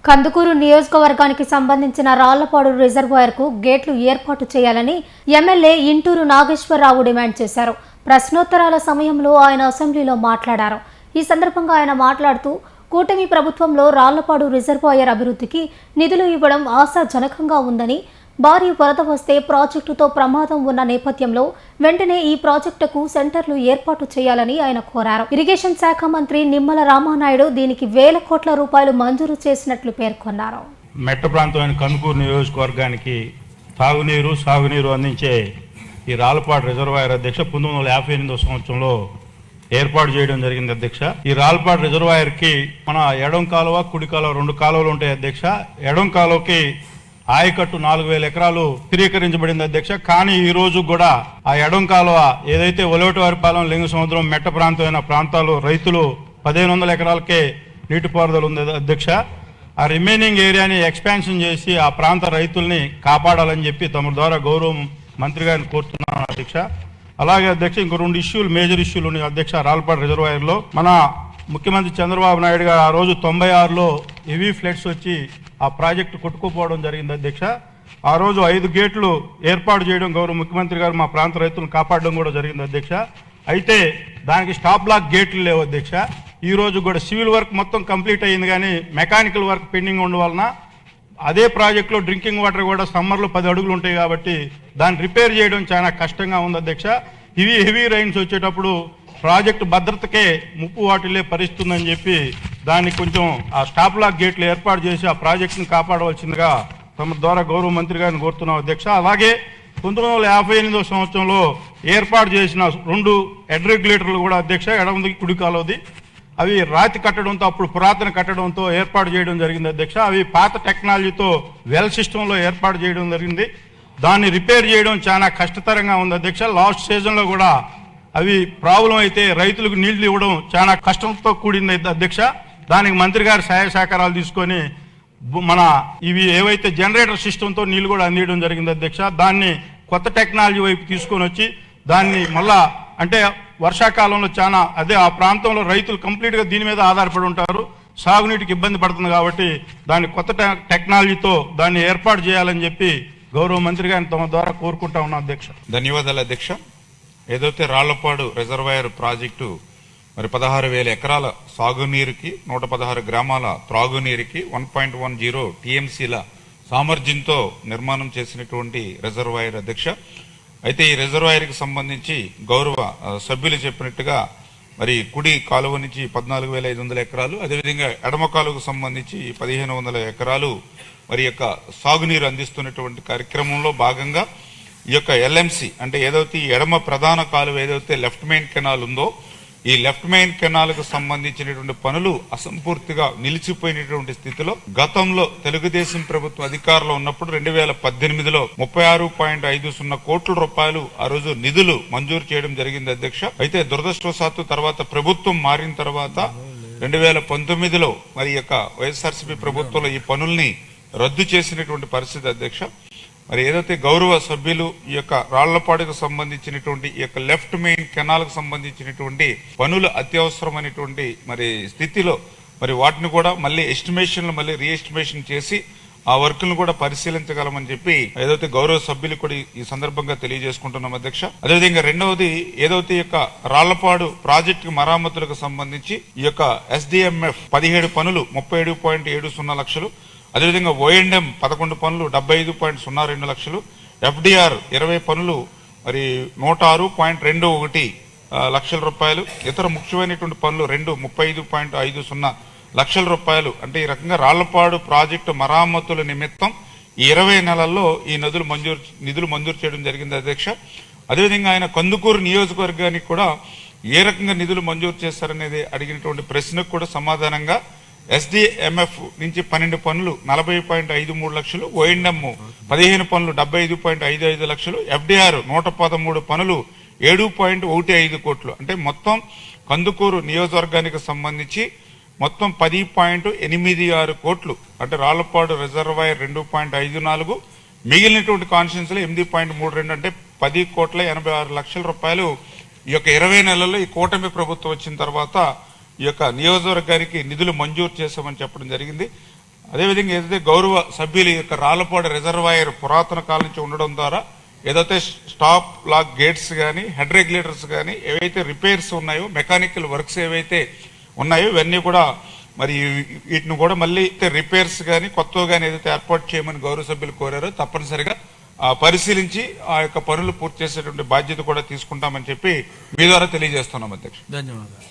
కందుకూరు నియోజకవర్గానికి సంబంధించిన రాళ్లపాడు రిజర్వాయర్ కు గేట్లు ఏర్పాటు చేయాలని ఎమ్మెల్యే ఇంటూరు నాగేశ్వరరావు డిమాండ్ చేశారు. ప్రశ్నోత్తరాల సమయంలో ఆయన అసెంబ్లీలో మాట్లాడారు. ఈ సందర్భంగా ఆయన మాట్లాడుతూ కూటమి ప్రభుత్వంలో రాళ్లపాడు రిజర్వాయర్ అభివృద్ధికి నిధులు ఇవ్వడం ఆశాజనకంగా ఉందని, భారీ వరద వస్తే ప్రాజెక్టుతో ప్రమాదం ఉన్న నేపథ్యంలో వెంటనే ఈ ప్రాజెక్టుకు సెంటర్లు ఏర్పాటు చేయాలని ఆయన కోరారు. ఇరిగేషన్ శాఖ మంత్రి నిమ్మల రామానాయుడు దీనికి వేల కోట్ల రూపాయలు మంజూరు చేసినట్లు పేర్కొన్నారు. మెట్ట ప్రాంతమైన కందుకూరు నియోజకవర్గానికి తాగునీరు సాగునీరు అందించే ఈ రాళ్లపాడు రిజర్వాయర్ అధ్యక్ష 1958వ సంవత్సరంలో ఏర్పాటు చేయడం జరిగింది అధ్యక్ష. ఈ రాళ్లపాడు రిజర్వాయర్ కి మన ఎడం కాలువ కుడి కాలువ 2 కాలువలు ఉంటాయి అధ్యక్ష. ఎడం కాలువకి ఆయకట్టు 4000 ఎకరాలు స్థిరీకరించబడింది అధ్యక్ష. కానీ ఈ రోజు కూడా ఆ ఎడం కాలువ ఏదైతే ఒలవటివారిపాలెం లింగ సముద్రం మెట్ట ప్రాంతమైన ప్రాంతాలు రైతులు 1500 ఎకరాలకే నీటిపారుదల ఉంది అధ్యక్ష. ఆ రిమైనింగ్ ఏరియాని ఎక్స్పాన్షన్ చేసి ఆ ప్రాంత రైతుల్ని కాపాడాలని చెప్పి తమ ద్వారా గౌరవ మంత్రి గారిని కోరుతున్నాను అధ్యక్ష. అలాగే అధ్యక్ష ఇంకో 2 ఇష్యూలు మేజర్ ఇష్యూలు ఉన్నాయి అధ్యక్ష. రాళ్లపాడు రిజర్వాయర్ లో మన ముఖ్యమంత్రి చంద్రబాబు నాయుడు గారు ఆ రోజు 96లో హెవీ ఫ్లడ్స్ వచ్చి ఆ ప్రాజెక్టు కొట్టుకుపోవడం జరిగింది అధ్యక్ష. ఆ రోజు 5 గేట్లు ఏర్పాటు చేయడం గౌరవ ముఖ్యమంత్రి గారు మా ప్రాంత రైతులను కాపాడడం కూడా జరిగింది అధ్యక్ష. అయితే దానికి స్టాప్ బ్లాక్ గేట్లు లేవు అధ్యక్ష. ఈ రోజు కూడా సివిల్ వర్క్ మొత్తం కంప్లీట్ అయ్యింది, కానీ మెకానికల్ వర్క్ పెండింగ్ ఉండడం వలన అదే ప్రాజెక్టులో డ్రింకింగ్ వాటర్ కూడా సమ్మర్లో 10 అడుగులు ఉంటాయి కాబట్టి దాన్ని రిపేర్ చేయడం చాలా కష్టంగా ఉంది అధ్యక్ష. ఇవి హెవీ రైన్స్ వచ్చేటప్పుడు ప్రాజెక్టు భద్రతకే ముప్పు వాటిల్లే పరిస్థితుందని చెప్పి దాన్ని కొంచెం ఆ స్టాప్ లాక్ గేట్లు ఏర్పాటు చేసి ఆ ప్రాజెక్టును కాపాడవలసిందిగా తమ ద్వారా గౌరవ మంత్రి గారిని కోరుతున్నాం అధ్యక్ష. అలాగే 1958వ సంవత్సరంలో ఏర్పాటు చేసిన 2 హెడ్ రెగ్యులేటర్లు కూడా అధ్యక్ష ఎడమది కుడి కాలువది అవి రాతి కట్టడంతో అప్పుడు పురాతన కట్టడంతో ఏర్పాటు చేయడం జరిగింది అధ్యక్ష. అవి పాత టెక్నాలజీతో వెల్ సిస్టంలో ఏర్పాటు చేయడం జరిగింది. దాన్ని రిపేర్ చేయడం చాలా కష్టతరంగా ఉంది అధ్యక్ష. లాస్ట్ సీజన్లో కూడా అవి ప్రాబ్లం అయితే రైతులకు నీళ్లు ఇవ్వడం చాలా కష్టంతో కూడింది అధ్యక్ష. దానికి మంత్రి గారి సహాయ సహకారాలు తీసుకొని మన ఇవి ఏవైతే జనరేటర్ సిస్టంతో నీళ్లు కూడా అందించడం జరిగింది అధ్యక్ష. దాన్ని కొత్త టెక్నాలజీ వైపు తీసుకొని వచ్చి దాన్ని మళ్ళా అంటే వర్షాకాలంలో చాలా అదే ఆ ప్రాంతంలో రైతులు కంప్లీట్గా దీని మీద ఆధారపడి ఉంటారు, సాగునీటికి ఇబ్బంది పడుతుంది కాబట్టి దాన్ని కొత్త టెక్నాలజీతో దాన్ని ఏర్పాటు చేయాలని చెప్పి గౌరవ మంత్రి గారిని తమ ద్వారా కోరుకుంటా ఉన్నాం అధ్యక్ష. ధన్యవాదాలు అధ్యక్ష. ఏదైతే రాళ్లపాడు రిజర్వాయర్ ప్రాజెక్టు మరి 16,000 ఎకరాల సాగునీరుకి 116 గ్రామాల త్రాగునీరుకి 1.10 టీఎంసీల సామర్థ్యంతో నిర్మాణం చేసినటువంటి రిజర్వాయర్ అధ్యక్ష. అయితే ఈ రిజర్వాయర్కి సంబంధించి గౌరవ సభ్యులు చెప్పినట్టుగా మరి కుడి కాలువ నుంచి 14,500 ఎకరాలు, అదేవిధంగా ఎడమ కాలువకు సంబంధించి 1,500 ఎకరాలు మరి యొక్క సాగునీరు అందిస్తున్నటువంటి కార్యక్రమంలో భాగంగా ఈ యొక్క ఎల్ఎంసి అంటే ఏదైతే ఎడమ ప్రధాన కాలువ ఏదైతే లెఫ్ట్ మెయిన్ కెనాల్ ఉందో ఈ లెఫ్ట్ మెయిన్ కెనాల్కు సంబంధించినటువంటి పనులు అసంపూర్తిగా నిలిచిపోయినటువంటి స్థితిలో గతంలో తెలుగుదేశం ప్రభుత్వం అధికారంలో ఉన్నప్పుడు 2018లో 36.50 కోట్ల రూపాయలు ఆ రోజు నిధులు మంజూరు చేయడం జరిగింది అధ్యక్ష. అయితే దురదృష్టవశాత్తు తర్వాత ప్రభుత్వం మారిన తర్వాత 2019లో మరి యొక్క వైఎస్ఆర్సీపీ ప్రభుత్వంలో ఈ పనుల్ని రద్దు చేసినటువంటి పరిస్థితి అధ్యక్ష. మరి ఏదైతే గౌరవ సభ్యులు ఈ యొక్క రాళ్లపాడుకు సంబంధించినటువంటి ఈ యొక్క లెఫ్ట్ మెయిన్ కెనాల్ కు సంబంధించినటువంటి పనులు అత్యవసరమైనటువంటి మరి స్థితిలో మరి వాటిని కూడా మళ్ళీ ఎస్టిమేషన్లు మళ్ళీ రీఎస్టిమేషన్ చేసి ఆ వర్కులను కూడా పరిశీలించగలమని చెప్పి ఏదైతే గౌరవ సభ్యులు కూడా ఈ సందర్భంగా తెలియజేసుకుంటున్నాం అధ్యక్ష. అదేవిధంగా రెండవది ఏదైతే ఈ యొక్క రాళ్లపాడు ప్రాజెక్టు మరామతులకు సంబంధించి ఈ యొక్క ఎస్డిఎంఎఫ్ 17 పనులు 37.70 లక్షలు, అదేవిధంగా ఓఎండ్ఎం 11 పనులు 75.02 లక్షలు, ఎఫ్డిఆర్ 20 పనులు మరి 106.21 లక్షల రూపాయలు, ఇతర ముఖ్యమైనటువంటి పనులు 35.50 లక్షల రూపాయలు. అంటే ఈ రకంగా రాళ్లపాడు ప్రాజెక్టు మరామతుల నిమిత్తం ఈ 20 నెలల్లో ఈ నిధులు మంజూరు చేయడం జరిగింది అధ్యక్ష. అదేవిధంగా ఆయన కందుకూరు నియోజకవర్గానికి కూడా ఏ రకంగా నిధులు మంజూరు చేస్తారనేది అడిగినటువంటి ప్రశ్నకు కూడా సమాధానంగా ఎస్డిఎంఎఫ్ నుంచి 12 పనులు 40.53 లక్షలు, ఓఎండ్ఎం 15 పనులు 75.55 లక్షలు, ఎఫ్డిఆర్ 113 పనులు 7.15 కోట్లు. అంటే మొత్తం కందుకూరు నియోజకవర్గానికి సంబంధించి మొత్తం 10.86 కోట్లు. అంటే రాళ్లపాడు రిజర్వాయర్ 2.54, మిగిలినటువంటి కాన్స్టిట్యున్సీలో 8.32 అంటే 10.86 లక్షల రూపాయలు ఈ యొక్క 20 నెలల్లో ఈ కూటమి ప్రభుత్వం వచ్చిన తర్వాత ఈ యొక్క నియోజకవర్గానికి నిధులు మంజూరు చేశామని చెప్పడం జరిగింది. అదేవిధంగా ఏదైతే గౌరవ సభ్యుల యొక్క రాళ్లపాడు రిజర్వాయర్ పురాతన కాలం నుంచి ఉండడం ద్వారా ఏదైతే స్టాప్ లాక్ గేట్స్ కానీ హెడ్ రెగ్యులేటర్స్ కానీ ఏవైతే రిపేర్స్ ఉన్నాయో మెకానికల్ వర్క్స్ ఏవైతే ఉన్నాయో ఇవన్నీ కూడా మరి వీటిని కూడా మళ్ళీ రిపేర్స్ కానీ కొత్తగా కానీ ఏదైతే ఏర్పాటు చేయమని గౌరవ సభ్యులు కోరారో తప్పనిసరిగా పరిశీలించి ఆ యొక్క పనులు పూర్తి చేసేటువంటి బాధ్యత కూడా తీసుకుంటామని చెప్పి మీ ద్వారా తెలియజేస్తున్నాం అధ్యక్షుడు. ధన్యవాదాలు.